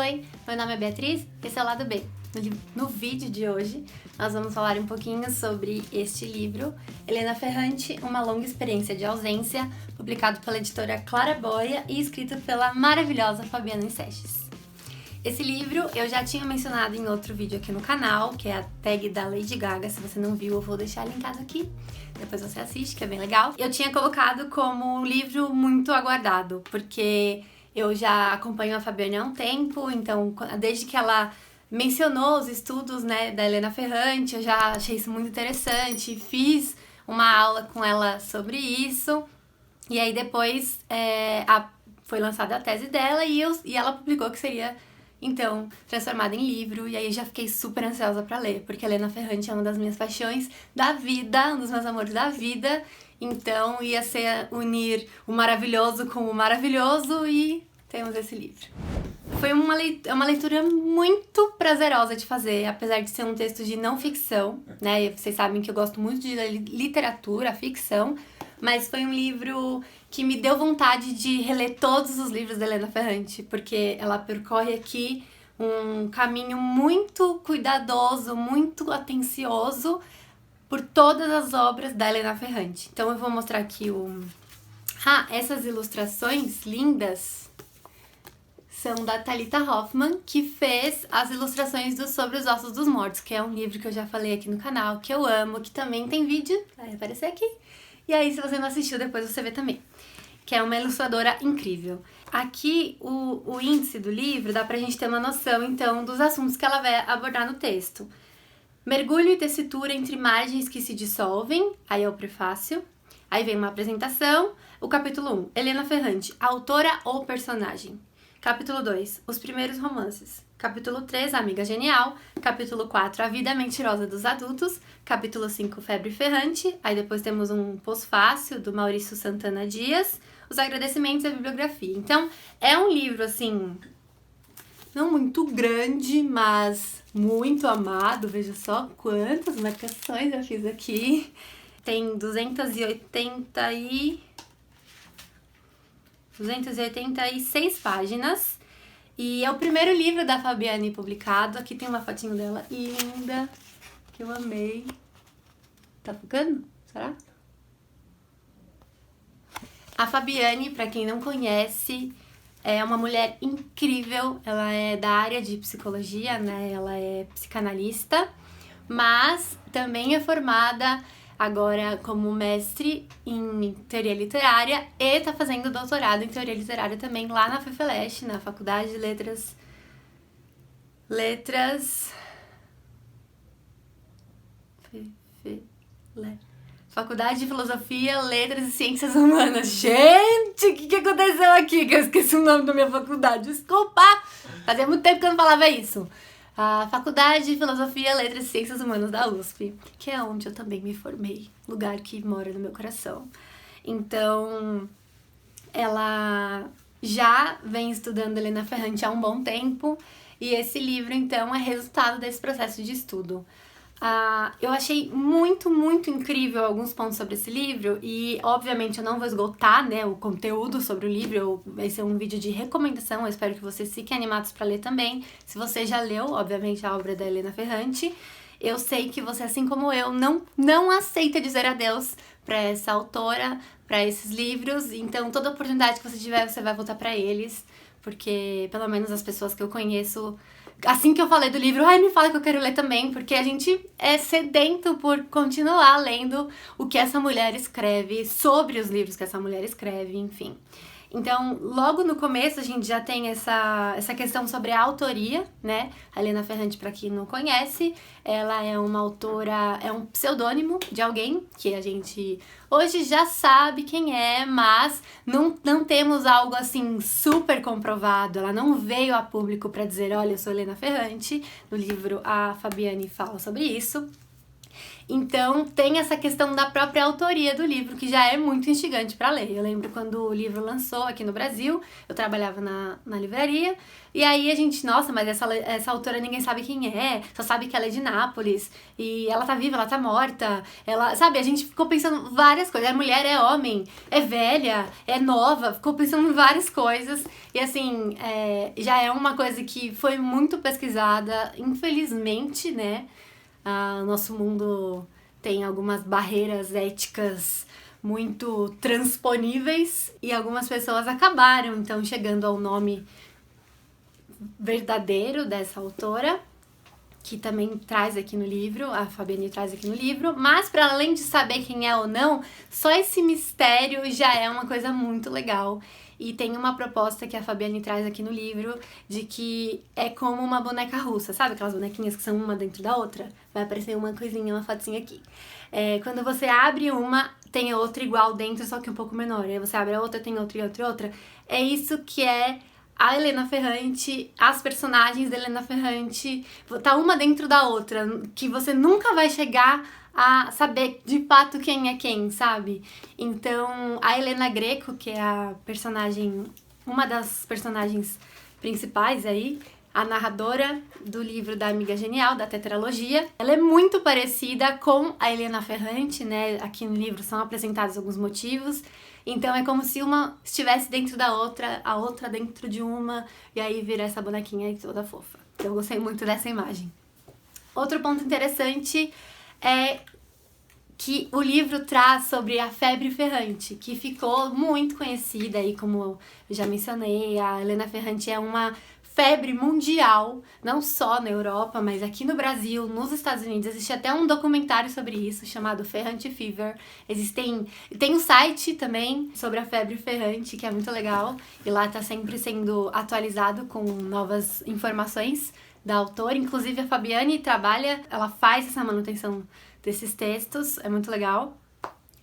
Oi, meu nome é Beatriz, esse é o Lado B. No vídeo de hoje, nós vamos falar um pouquinho sobre este livro, Helena Ferrante, Uma Longa Experiência de Ausência, publicado pela editora Claraboia e escrito pela maravilhosa Fabiana Seixas. Esse livro eu já tinha mencionado em outro vídeo aqui no canal, que é a tag da Lady Gaga. Se você não viu, eu vou deixar linkado aqui. Depois você assiste, que é bem legal. Eu tinha colocado como um livro muito aguardado, porque eu já acompanho a Fabiana há um tempo, então desde que ela mencionou os estudos, né, da Helena Ferrante, eu já achei isso muito interessante, fiz uma aula com ela sobre isso, e aí depois foi lançada a tese dela e ela publicou que seria, então, transformada em livro, e aí já fiquei super ansiosa pra ler, porque a Helena Ferrante é uma das minhas paixões da vida, um dos meus amores da vida, então ia ser unir o maravilhoso com o maravilhoso e temos esse livro. Foi uma leitura muito prazerosa de fazer, apesar de ser um texto de não ficção, né? E vocês sabem que eu gosto muito de literatura, ficção, mas foi um livro que me deu vontade de reler todos os livros da Helena Ferrante, porque ela percorre aqui um caminho muito cuidadoso, muito atencioso por todas as obras da Helena Ferrante. Então eu vou mostrar aqui essas ilustrações lindas são da Thalita Hoffman, que fez as ilustrações do Sobre os Ossos dos Mortos, que é um livro que eu já falei aqui no canal, que eu amo, que também tem vídeo, vai aparecer aqui. E aí, se você não assistiu, depois você vê também. Que é uma ilustradora incrível. Aqui, o índice do livro dá pra gente ter uma noção, então, dos assuntos que ela vai abordar no texto. Mergulho e tessitura entre margens que se dissolvem, aí é o prefácio. Aí vem uma apresentação. O capítulo 1, Helena Ferrante, autora ou personagem? Capítulo 2, os primeiros romances. Capítulo 3, Amiga Genial. Capítulo 4, A Vida Mentirosa dos Adultos. Capítulo 5, Febre Ferrante. Aí depois temos um pós-fácil do Maurício Santana Dias. Os agradecimentos e a bibliografia. Então, é um livro, assim, não muito grande, mas muito amado. Veja só quantas marcações eu fiz aqui. Tem 286 páginas. E é o primeiro livro da Fabiane publicado. Aqui tem uma fotinho dela linda, que eu amei. Tá focando? Será? A Fabiane, pra quem não conhece, é uma mulher incrível. Ela é da área de psicologia, né? Ela é psicanalista, mas também é formada agora como mestre em teoria literária e tá fazendo doutorado em teoria literária também lá na FEFELESH, na Faculdade de Faculdade de Filosofia, Letras e Ciências Humanas. Gente, o que aconteceu aqui? Que eu esqueci o nome da minha faculdade. Desculpa! Fazia muito tempo que eu não falava isso. A Faculdade de Filosofia, Letras e Ciências Humanas da USP, que é onde eu também me formei, lugar que mora no meu coração. Então, ela já vem estudando Helena Ferrante há um bom tempo, e esse livro, então, é resultado desse processo de estudo. Eu achei muito, muito incrível alguns pontos sobre esse livro e, obviamente, eu não vou esgotar, né, o conteúdo sobre o livro. Vai ser um vídeo de recomendação, eu espero que vocês fiquem animados para ler também. Se você já leu, obviamente, a obra da Helena Ferrante, eu sei que você, assim como eu, não aceita dizer adeus para essa autora, para esses livros. Então, toda oportunidade que você tiver, você vai voltar para eles, porque, pelo menos, as pessoas que eu conheço, assim que eu falei do livro, me fala que eu quero ler também, porque a gente é sedento por continuar lendo o que essa mulher escreve, sobre os livros que essa mulher escreve, enfim. Então, logo no começo a gente já tem essa questão sobre a autoria, né? A Helena Ferrante, para quem não conhece, ela é uma autora, é um pseudônimo de alguém que a gente hoje já sabe quem é, mas não temos algo assim super comprovado. Ela não veio a público para dizer, olha, eu sou Helena Ferrante. No livro a Fabiane fala sobre isso. Então tem essa questão da própria autoria do livro, que já é muito instigante para ler. Eu lembro quando o livro lançou aqui no Brasil, eu trabalhava na livraria, e aí a gente, nossa, mas essa autora ninguém sabe quem é, só sabe que ela é de Nápoles, e ela tá viva, ela tá morta, ela, sabe, a gente ficou pensando várias coisas, é mulher, é homem, é velha, é nova, ficou pensando em várias coisas, e assim, já é uma coisa que foi muito pesquisada, infelizmente, né, nosso mundo tem algumas barreiras éticas muito transponíveis e algumas pessoas acabaram então chegando ao nome verdadeiro dessa autora, que também traz aqui no livro, a Fabiane traz aqui no livro, mas para além de saber quem é ou não, só esse mistério já é uma coisa muito legal. E tem uma proposta que a Fabiane traz aqui no livro, de que é como uma boneca russa, sabe aquelas bonequinhas que são uma dentro da outra? Vai aparecer uma coisinha, uma fotinha aqui. Quando você abre uma, tem outra igual dentro, só que um pouco menor. Aí você abre a outra, tem outra e outra e outra. É isso que é a Helena Ferrante, as personagens da Helena Ferrante, tá uma dentro da outra, que você nunca vai chegar a saber de fato quem é quem, sabe? Então, a Helena Greco, que é a personagem, uma das personagens principais aí, a narradora do livro da Amiga Genial, da tetralogia, ela é muito parecida com a Helena Ferrante, né? Aqui no livro são apresentados alguns motivos. Então é como se uma estivesse dentro da outra, a outra dentro de uma, e aí vira essa bonequinha aí toda fofa. Então eu gostei muito dessa imagem. Outro ponto interessante é que o livro traz sobre a febre ferrante, que ficou muito conhecida aí, como eu já mencionei, a Helena Ferrante é uma febre mundial, não só na Europa, mas aqui no Brasil, nos Estados Unidos. Existe até um documentário sobre isso, chamado Ferrante Fever. Tem um site também sobre a febre ferrante, que é muito legal, e lá tá sempre sendo atualizado com novas informações da autora. Inclusive a Fabiane ela faz essa manutenção desses textos, é muito legal.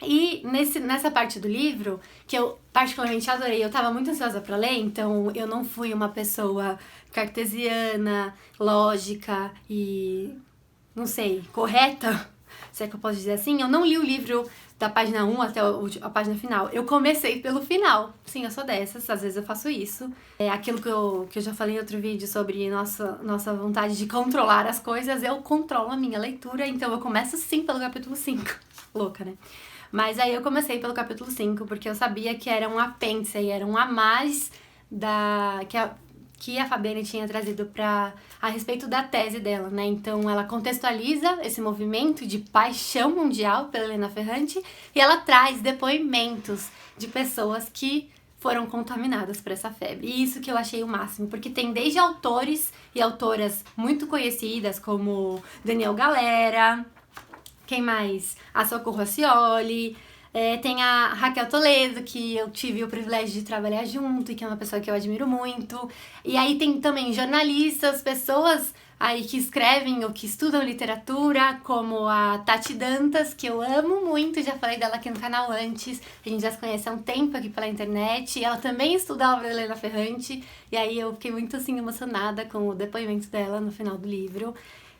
E nessa parte do livro, que eu particularmente adorei, eu tava muito ansiosa pra ler, então eu não fui uma pessoa cartesiana, lógica e, não sei, correta, se é que eu posso dizer assim. Eu não li o livro da página 1 até a página final. Eu comecei pelo final. Sim, eu sou dessas, às vezes eu faço isso. É aquilo que eu já falei em outro vídeo sobre nossa vontade de controlar as coisas, eu controlo a minha leitura, então eu começo sim pelo capítulo 5. Louca, né? Mas aí eu comecei pelo capítulo 5, porque eu sabia que era um apêndice, era um a mais que a Fabiane tinha trazido a respeito da tese dela, né? Então ela contextualiza esse movimento de paixão mundial pela Helena Ferrante e ela traz depoimentos de pessoas que foram contaminadas por essa febre. E isso que eu achei o máximo, porque tem desde autores e autoras muito conhecidas, como Daniel Galera, quem mais? A Socorro Racioli, tem a Raquel Toledo, que eu tive o privilégio de trabalhar junto e que é uma pessoa que eu admiro muito. E aí tem também jornalistas, pessoas aí que escrevem ou que estudam literatura, como a Tati Dantas, que eu amo muito, já falei dela aqui no canal antes, a gente já se conhece há um tempo aqui pela internet, e ela também estudava a Helena Ferrante, e aí eu fiquei muito assim emocionada com o depoimento dela no final do livro.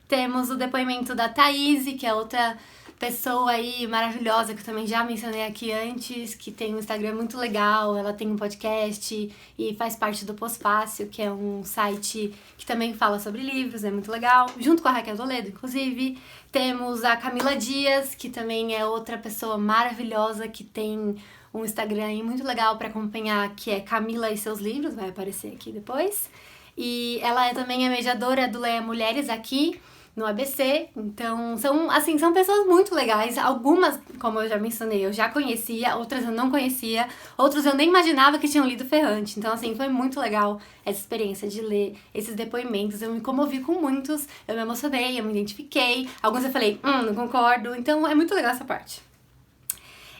Temos o depoimento da Thaís, que é outra pessoa aí maravilhosa, que eu também já mencionei aqui antes, que tem um Instagram muito legal, ela tem um podcast e faz parte do Pós-Fácil, que é um site que também fala sobre livros, é muito legal, junto com a Raquel Toledo, inclusive. Temos a Camila Dias, que também é outra pessoa maravilhosa, que tem um Instagram aí muito legal para acompanhar, que é Camila e seus livros, vai aparecer aqui depois. E ela também é mediadora do Leia Mulheres aqui no ABC, então são pessoas muito legais. Algumas, como eu já mencionei, eu já conhecia, outras eu não conhecia, outros eu nem imaginava que tinham lido Ferrante. Então, assim, foi muito legal essa experiência de ler esses depoimentos. Eu me comovi com muitos, eu me emocionei, eu me identifiquei. Alguns eu falei, não concordo. Então, é muito legal essa parte.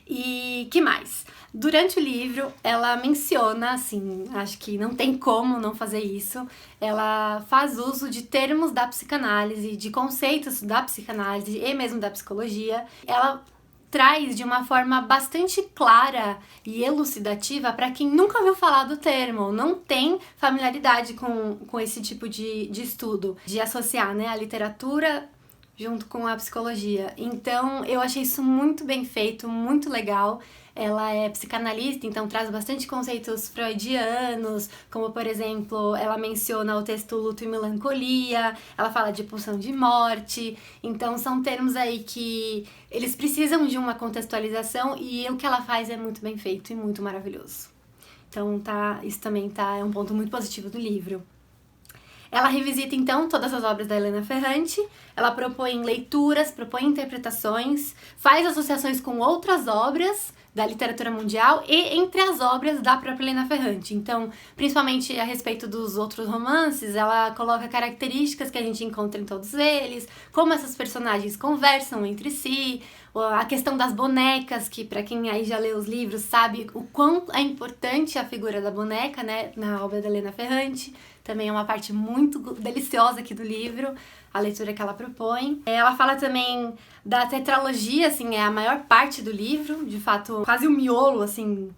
E que mais? Durante o livro, ela menciona, assim, acho que não tem como não fazer isso, ela faz uso de termos da psicanálise, de conceitos da psicanálise e mesmo da psicologia. Ela traz de uma forma bastante clara e elucidativa para quem nunca ouviu falar do termo, não tem familiaridade com esse tipo de estudo, de associar, né, a literatura junto com a psicologia. Então, eu achei isso muito bem feito, muito legal. Ela é psicanalista, então traz bastante conceitos freudianos, como, por exemplo, ela menciona o texto Luto e Melancolia, ela fala de pulsão de morte. Então, são termos aí que eles precisam de uma contextualização e o que ela faz é muito bem feito e muito maravilhoso. Então, isso também é um ponto muito positivo do livro. Ela revisita, então, todas as obras da Helena Ferrante, ela propõe leituras, propõe interpretações, faz associações com outras obras da literatura mundial e entre as obras da própria Helena Ferrante. Então, principalmente a respeito dos outros romances, ela coloca características que a gente encontra em todos eles, como essas personagens conversam entre si, a questão das bonecas, que para quem aí já leu os livros sabe o quão é importante a figura da boneca, né, na obra da Helena Ferrante. Também é uma parte muito deliciosa aqui do livro, a leitura que ela propõe. Ela fala também da tetralogia, assim, é a maior parte do livro, de fato, quase o miolo, assim,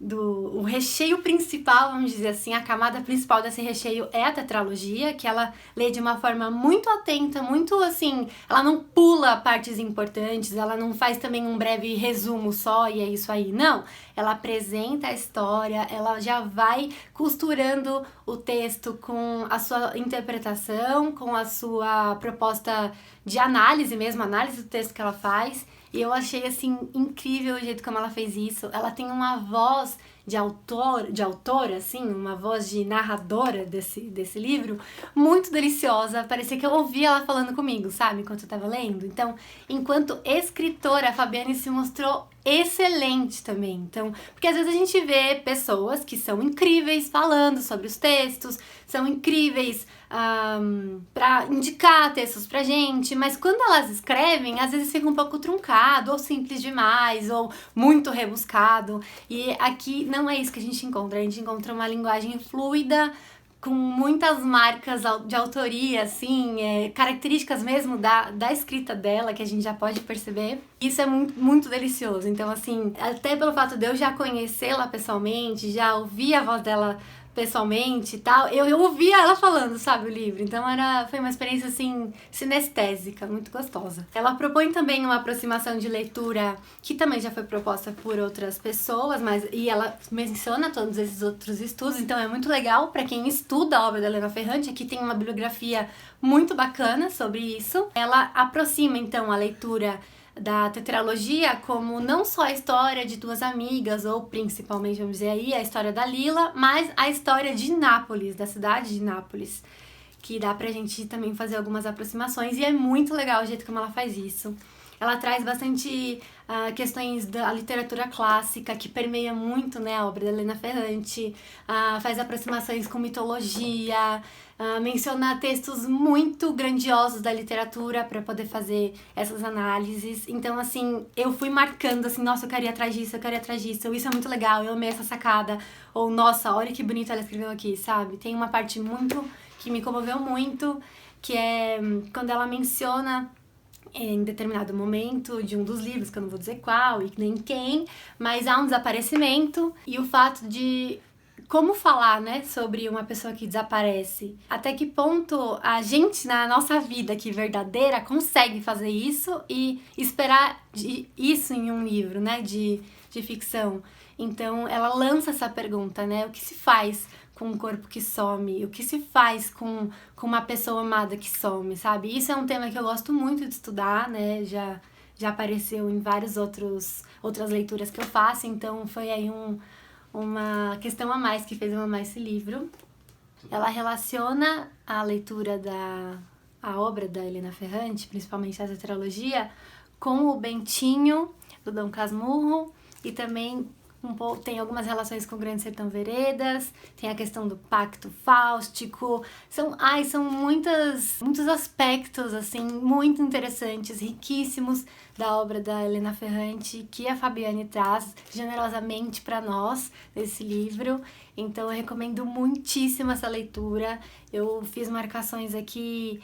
o recheio principal, vamos dizer assim, a camada principal desse recheio é a tetralogia, que ela lê de uma forma muito atenta, muito assim, ela não pula partes importantes, ela não faz também um breve resumo só e é isso aí, não. Ela apresenta a história, ela já vai costurando o texto com a sua interpretação, com a sua proposta de análise mesmo, análise do texto que ela faz. E eu achei, assim, incrível o jeito como ela fez isso. Ela tem uma voz de autora, assim, uma voz de narradora desse livro, muito deliciosa. Parecia que eu ouvia ela falando comigo, sabe? Enquanto eu tava lendo. Então, enquanto escritora, a Fabiane se mostrou excelente também. Então, porque às vezes a gente vê pessoas que são incríveis falando sobre os textos, são incríveis para indicar textos pra gente, mas quando elas escrevem, às vezes fica um pouco truncado, ou simples demais, ou muito rebuscado. E aqui não é isso que a gente encontra uma linguagem fluida, com muitas marcas de autoria, assim, características mesmo da escrita dela, que a gente já pode perceber. Isso é muito, muito delicioso. Então, assim, até pelo fato de eu já conhecê-la pessoalmente, já ouvir a voz dela pessoalmente e tal, eu ouvia ela falando, sabe, o livro. Então foi uma experiência, assim, sinestésica, muito gostosa. Ela propõe também uma aproximação de leitura que também já foi proposta por outras pessoas, e ela menciona todos esses outros estudos, então é muito legal para quem estuda a obra da Helena Ferrante. Aqui tem uma bibliografia muito bacana sobre isso. Ela aproxima, então, a leitura da tetralogia como não só a história de duas amigas, ou principalmente, vamos dizer aí, a história da Lila, mas a história de Nápoles, da cidade de Nápoles, que dá pra gente também fazer algumas aproximações, e é muito legal o jeito como ela faz isso. Ela traz bastante questões da literatura clássica, que permeia muito, né, a obra da Helena Ferrante, faz aproximações com mitologia, menciona textos muito grandiosos da literatura para poder fazer essas análises. Então, assim, eu fui marcando, assim, nossa, eu quero ir atrás disso, isso é muito legal, eu amei essa sacada, ou nossa, olha que bonito ela escreveu aqui, sabe? Tem uma parte muito que me comoveu muito, que é quando ela menciona em determinado momento de um dos livros, que eu não vou dizer qual e nem quem, mas há um desaparecimento e o fato de como falar, né, sobre uma pessoa que desaparece. Até que ponto a gente, na nossa vida aqui verdadeira, consegue fazer isso e esperar isso em um livro, né, de ficção. Então, ela lança essa pergunta, né, o que se faz com um corpo que some, o que se faz com uma pessoa amada que some, sabe? Isso é um tema que eu gosto muito de estudar, né? Já apareceu em várias outras leituras que eu faço, então foi aí uma questão a mais que fez eu amar esse livro. Ela relaciona a leitura a obra da Helena Ferrante, principalmente a tetralogia, com o Bentinho, do Dom Casmurro, e também tem algumas relações com o Grande Sertão Veredas, tem a questão do pacto fáustico, são muitos aspectos, assim, muito interessantes, riquíssimos da obra da Helena Ferrante, que a Fabiane traz generosamente para nós, nesse livro. Então eu recomendo muitíssimo essa leitura. Eu fiz marcações aqui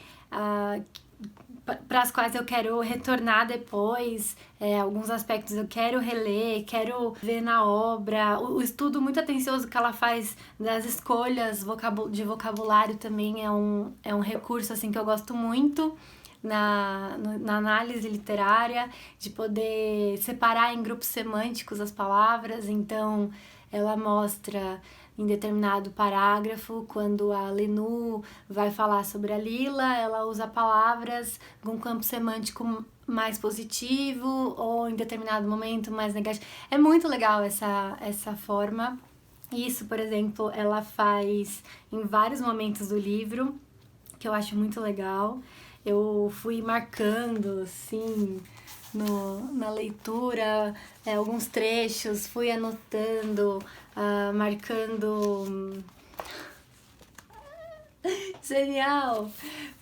para as quais eu quero retornar depois, alguns aspectos eu quero reler, quero ver na obra, o estudo muito atencioso que ela faz das escolhas de vocabulário também é um recurso, assim, que eu gosto muito. na análise literária, de poder separar em grupos semânticos as palavras. Então, ela mostra em determinado parágrafo, quando a Lenu vai falar sobre a Lila, ela usa palavras com um campo semântico mais positivo ou em determinado momento mais negativo. É muito legal essa forma. Isso, por exemplo, ela faz em vários momentos do livro, que eu acho muito legal. Eu fui marcando, assim, na leitura, alguns trechos, fui anotando, marcando... Genial!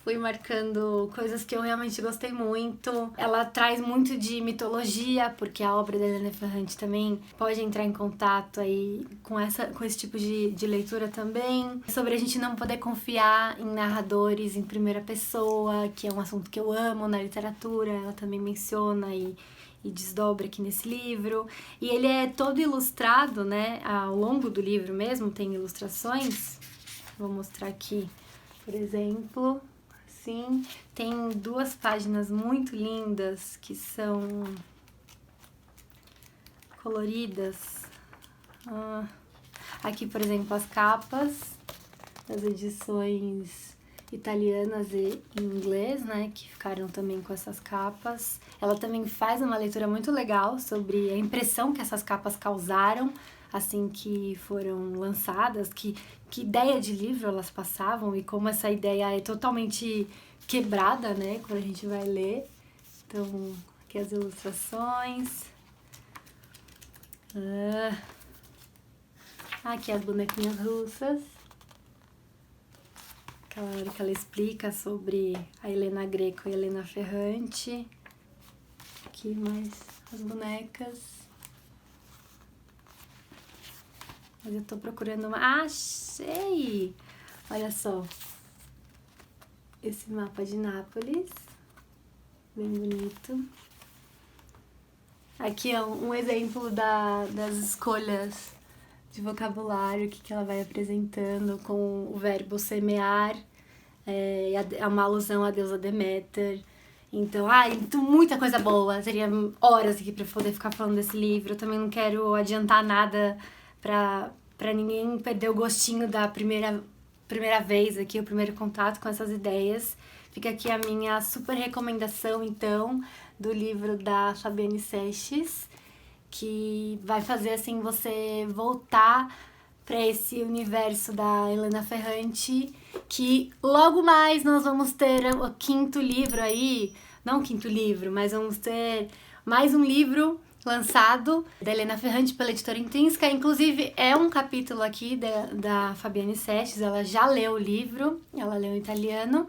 Fui marcando coisas que eu realmente gostei muito. Ela traz muito de mitologia, porque a obra da Helena Ferrante também pode entrar em contato aí com esse tipo de leitura também. Sobre a gente não poder confiar em narradores em primeira pessoa, que é um assunto que eu amo na literatura, ela também menciona e desdobra aqui nesse livro. E ele é todo ilustrado, né? Ao longo do livro mesmo tem ilustrações. Vou mostrar aqui, por exemplo, assim, tem 2 páginas muito lindas que são coloridas. Aqui, por exemplo, as capas das edições italianas e em inglês, né, que ficaram também com essas capas. Ela também faz uma leitura muito legal sobre a impressão que essas capas causaram assim que foram lançadas, que ideia de livro elas passavam e como essa ideia é totalmente quebrada, né, quando a gente vai ler. Então, aqui as ilustrações. Aqui as bonequinhas russas. Aquela hora que ela explica sobre a Helena Greco e a Helena Ferrante. Aqui mais as bonecas. Mas eu tô procurando uma... Achei! Olha só. Esse mapa de Nápoles. Bem bonito. Aqui é um exemplo das escolhas de vocabulário que ela vai apresentando com o verbo semear. É uma alusão à deusa Deméter. Então, muita coisa boa. Teria horas aqui pra poder ficar falando desse livro. Eu também não quero adiantar nada pra ninguém perder o gostinho da primeira vez aqui, o primeiro contato com essas ideias. Fica aqui a minha super recomendação, então, do livro da Fabiane Seixas, que vai fazer, assim, você voltar para esse universo da Helena Ferrante, que logo mais nós vamos ter o 5º livro aí, não o 5º livro, mas vamos ter mais um livro lançado da Helena Ferrante pela editora Intrínseca. Inclusive, é um capítulo aqui da Fabiane Seixas. Ela já leu o livro, ela leu em italiano,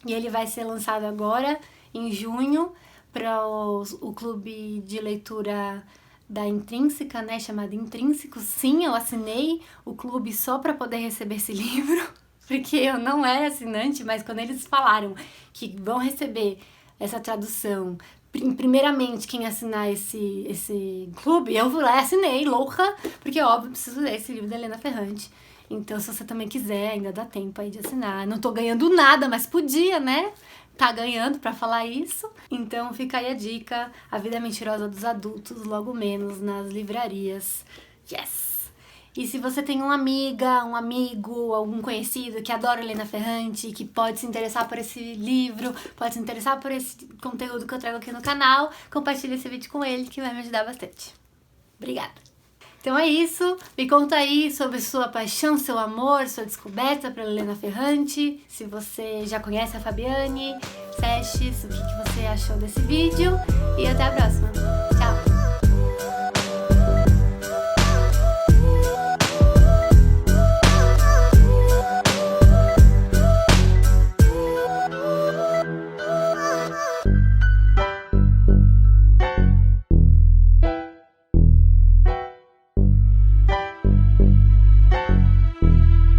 e ele vai ser lançado agora, em junho, para o clube de leitura da Intrínseca, né, chamado Intrínseco. Sim, eu assinei o clube só para poder receber esse livro, porque eu não era assinante, mas quando eles falaram que vão receber essa tradução, primeiramente quem assinar esse clube, eu fui lá e assinei, louca, porque óbvio, preciso ler esse livro da Helena Ferrante. Então, se você também quiser, ainda dá tempo aí de assinar. Não tô ganhando nada, mas podia, né? Tá ganhando pra falar isso. Então, fica aí a dica, A Vida Mentirosa dos Adultos, logo menos nas livrarias. Yes! E se você tem uma amiga, um amigo, algum conhecido que adora Helena Ferrante, que pode se interessar por esse livro, pode se interessar por esse conteúdo que eu trago aqui no canal, compartilhe esse vídeo com ele, que vai me ajudar bastante. Obrigada! Então é isso, me conta aí sobre sua paixão, seu amor, sua descoberta para Helena Ferrante, se você já conhece a Fabiane Seixas, o que você achou desse vídeo, e até a próxima!